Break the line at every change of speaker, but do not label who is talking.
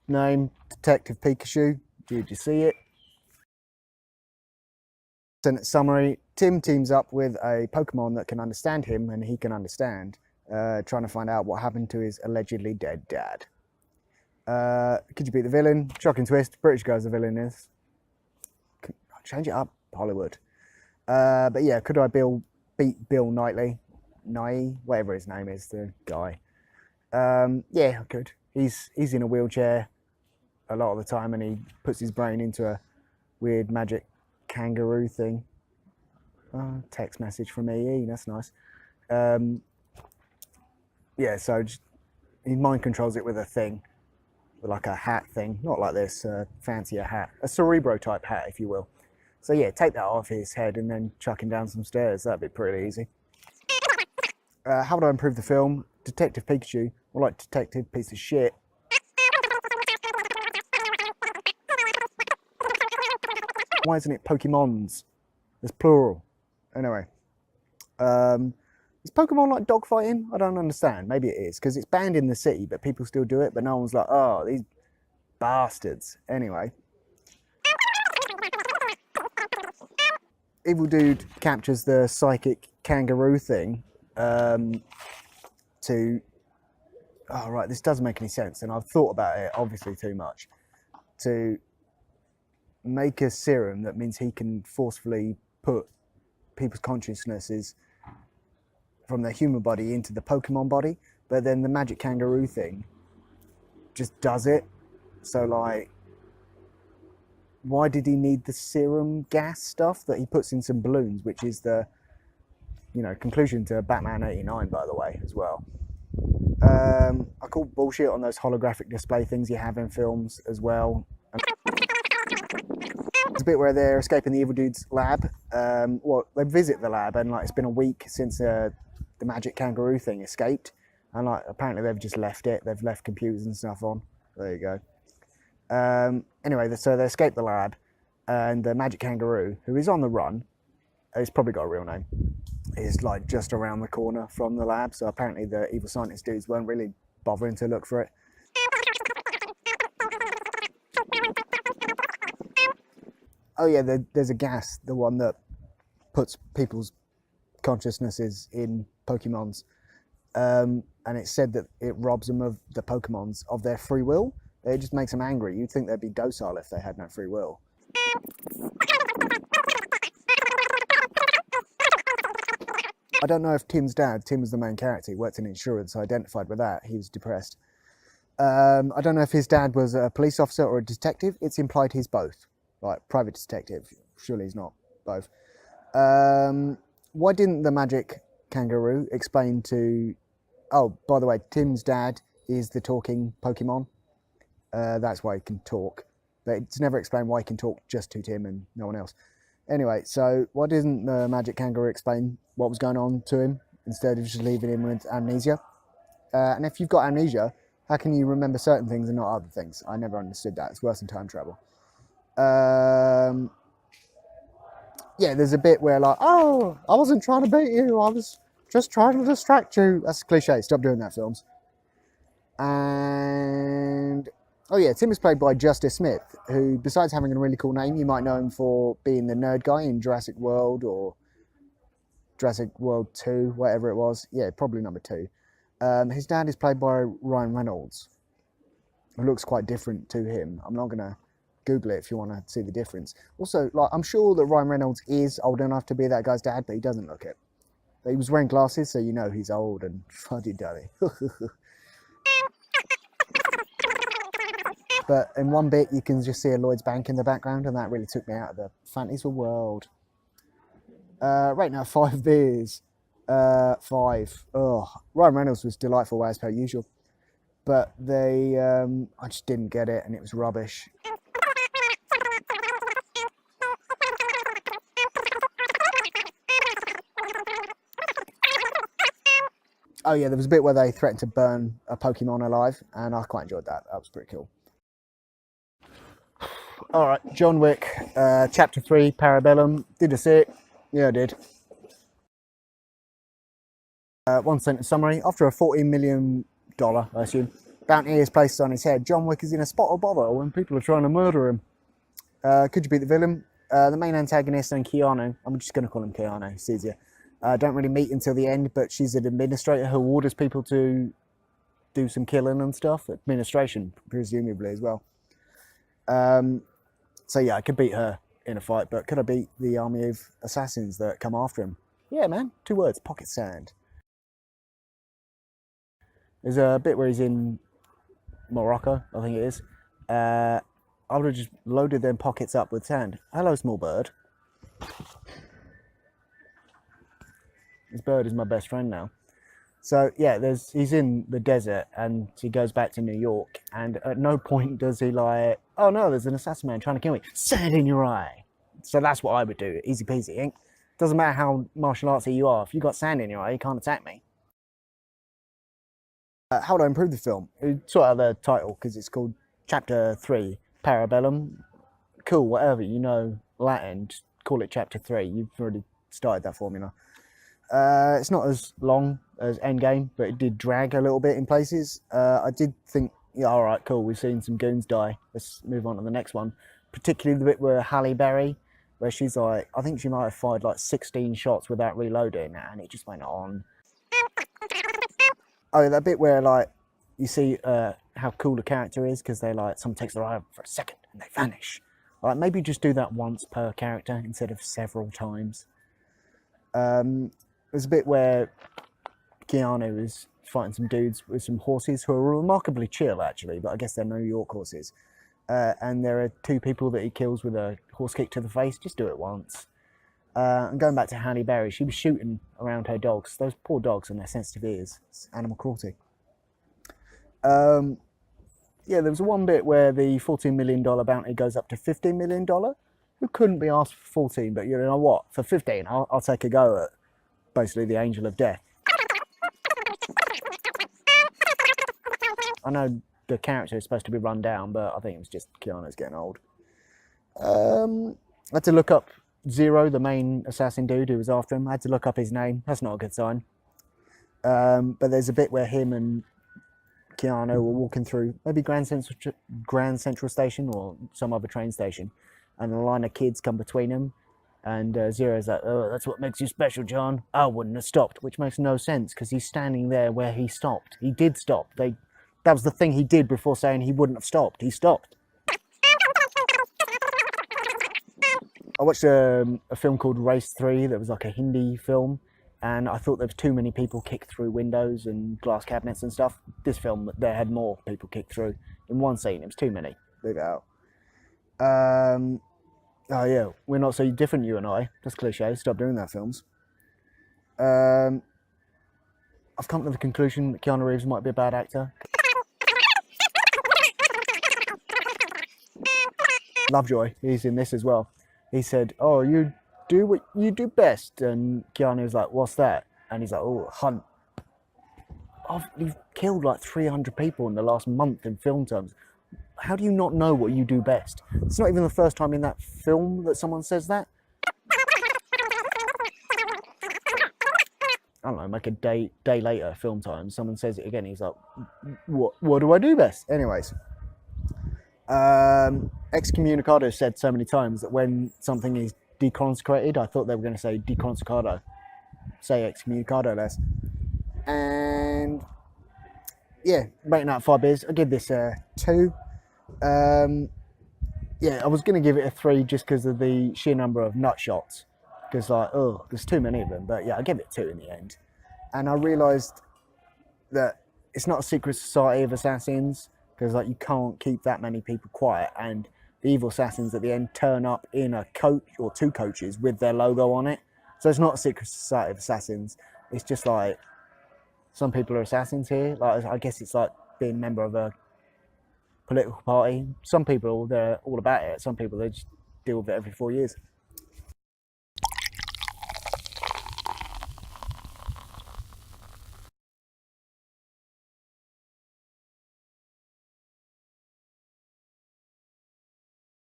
name, Detective Pikachu. Did you see it? Sentence summary: Tim teams up with a Pokemon that can understand him and he can understand, trying to find out what happened to his allegedly dead dad. Could you beat the villain? Shocking twist. British guy's the villain in this. Change it up, Hollywood. But yeah, could I beat Bill Knightley? Whatever his name is, the guy. Yeah, I could. He's in a wheelchair a lot of the time, and he puts his brain into a weird magic kangaroo thing. Text message from EE, that's nice. Yeah, so he mind controls it with a thing, with like a hat thing, not like this, fancier hat, a Cerebro type hat, if you will. So yeah, take that off his head and then chuck him down some stairs. That'd be pretty easy. How would I improve the film? Detective Pikachu, or like Detective Piece of Shit. Why isn't it Pokemons? There's plural. Anyway. Is Pokemon like dogfighting? I don't understand. Maybe it is, because it's banned in the city, but people still do it, but no one's like, oh, these bastards. Anyway. Evil Dude captures the psychic kangaroo thing to... Oh, right, this doesn't make any sense, and I've thought about it, obviously too much. To make a serum that means he can forcefully put people's consciousnesses from their human body into the Pokemon body, but then the magic kangaroo thing just does it. So, like, why did he need the serum gas stuff that he puts in some balloons, which is the, conclusion to Batman 89, by the way, as well. I call bullshit on those holographic display things you have in films as well. There's a bit where they're escaping the evil dude's lab. They visit the lab, and like it's been a week since the magic kangaroo thing escaped, and like apparently they've just left it. They've left computers and stuff on. There you go. Anyway, so they escape the lab, and the magic kangaroo, who is on the run, he's probably got a real name, is like just around the corner from the lab. So apparently the evil scientist dudes weren't really bothering to look for it. Oh yeah, there's a gas, the one that puts people's consciousnesses in Pokemons, and it's said that it robs them of the Pokemons of their free will. It just makes them angry. You'd think they'd be docile if they had no free will. I don't know if Tim's dad, Tim was the main character, he worked in insurance, I identified with that, he was depressed. I don't know if his dad was a police officer or a detective. It's implied he's both. Like, private detective. Surely he's not both. Why didn't the magic kangaroo explain to... Oh, by the way, Tim's dad is the talking Pokemon. That's why he can talk. But it's never explained why he can talk just to Tim and no one else. Anyway, so why didn't the magic kangaroo explain what was going on to him instead of just leaving him with amnesia? And if you've got amnesia, how can you remember certain things and not other things? I never understood that. It's worse than time travel. Yeah, there's a bit where like, oh, I wasn't trying to beat you. I was just trying to distract you. That's a cliche. Stop doing that, films. And... Oh yeah, Tim is played by Justice Smith, who, besides having a really cool name, you might know him for being the nerd guy in Jurassic World or Jurassic World 2, whatever it was. Yeah, probably number 2. His dad is played by Ryan Reynolds, who looks quite different to him. I'm not going to Google it if you want to see the difference. Also, like, I'm sure that Ryan Reynolds is old enough to be that guy's dad, but he doesn't look it. But he was wearing glasses, so you know he's old and fuddy-duddy. But in one bit, you can just see a Lloyd's Bank in the background, and that really took me out of the fantasy world. Right now, 5 beers. 5. Oh, Ryan Reynolds was delightful as per usual, but I just didn't get it, and it was rubbish. Oh yeah, there was a bit where they threatened to burn a Pokemon alive, and I quite enjoyed that. That was pretty cool. All right, John Wick, Chapter 3, Parabellum. Did I see it? Yeah, I did. One sentence summary. After a $14 million, I assume, Bounty is placed on his head. John Wick is in a spot of bother when people are trying to murder him. Could you beat the villain? The main antagonist and Keanu, I'm just going to call him Keanu, it's easier, don't really meet until the end, but she's an administrator who orders people to do some killing and stuff. Administration, presumably, as well. So yeah, I could beat her in a fight, but could I beat the army of assassins that come after him? Yeah, man, 2 words, pocket sand. There's a bit where he's in Morocco, I think it is. I would have just loaded them pockets up with sand. Hello, small bird. This bird is my best friend now. So yeah, he's in the desert and he goes back to New York, and at no point does he like, oh no, there's an assassin man trying to kill me. Sand in your eye. So that's what I would do. Easy peasy, ain't? Doesn't matter how martial artsy you are. If you got sand in your eye, you can't attack me. How would I improve the film? Sort out the title because it's called Chapter 3, Parabellum. Cool, whatever, you know Latin, just call it Chapter 3. You've already started that formula. It's not as long as Endgame, but it did drag a little bit in places. I did think, yeah, all right, cool, we've seen some goons die. Let's move on to the next one. Particularly the bit where Halle Berry, where she's like, I think she might have fired like 16 shots without reloading, and it just went on. Oh, that bit where like you see how cool the character is because they like someone takes their eye for a second and they vanish. Like maybe just do that once per character instead of several times. There's a bit where Keanu is fighting some dudes with some horses who are remarkably chill actually, but I guess they're New York horses. And there are 2 people that he kills with a horse kick to the face. Just do it once. And going back to Halle Berry, she was shooting around her dogs. Those poor dogs and their sensitive ears. It's animal cruelty. Yeah, there was one bit where the $14 million bounty goes up to $15 million. Who couldn't be asked for 14, but you know what? For 15, I'll take a go at basically the angel of death. I know the character is supposed to be run down, but I think it was just Keanu's getting old. I had to look up Zero, the main assassin dude who was after him. I had to look up his name. That's not a good sign. But there's a bit where him and Keanu were walking through maybe Grand Central Station or some other train station, and a line of kids come between them, and Zero's like, oh, that's what makes you special, John. I wouldn't have stopped, which makes no sense because he's standing there where he stopped. He did stop. That was the thing he did before saying he wouldn't have stopped. He stopped. I watched a film called Race 3 that was like a Hindi film, and I thought there was too many people kicked through windows and glass cabinets and stuff. This film, there had more people kicked through in one scene. It was too many. Leave it out. Oh yeah, we're not so different, you and I. That's cliche. Stop doing that, films. I've come to the conclusion that Keanu Reeves might be a bad actor. Lovejoy, he's in this as well. He said, oh, you do what you do best. And Keanu was like, what's that? And he's like, oh, hunt. You've killed like 300 people in the last month in film terms. How do you not know what you do best? It's not even the first time in that film that someone says that. I don't know, like a day later, film time, someone says it again. He's like, what do I do best? Anyways. Excommunicado said so many times that when something is deconsecrated, I thought they were going to say deconsecrado. Say excommunicado less. And yeah, rating out 5 beers. I give this a 2. Yeah, I was going to give it a 3 just because of the sheer number of nut shots. Because like, oh, there's too many of them. But yeah, I gave it 2 in the end. And I realised that it's not a secret society of assassins. Because like you can't keep that many people quiet, and the evil assassins at the end turn up in a coach or 2 coaches with their logo on it. So it's not a secret society of assassins. It's just like some people are assassins here. Like I guess it's like being a member of a political party. Some people they're all about it. Some people they just deal with it every 4 years.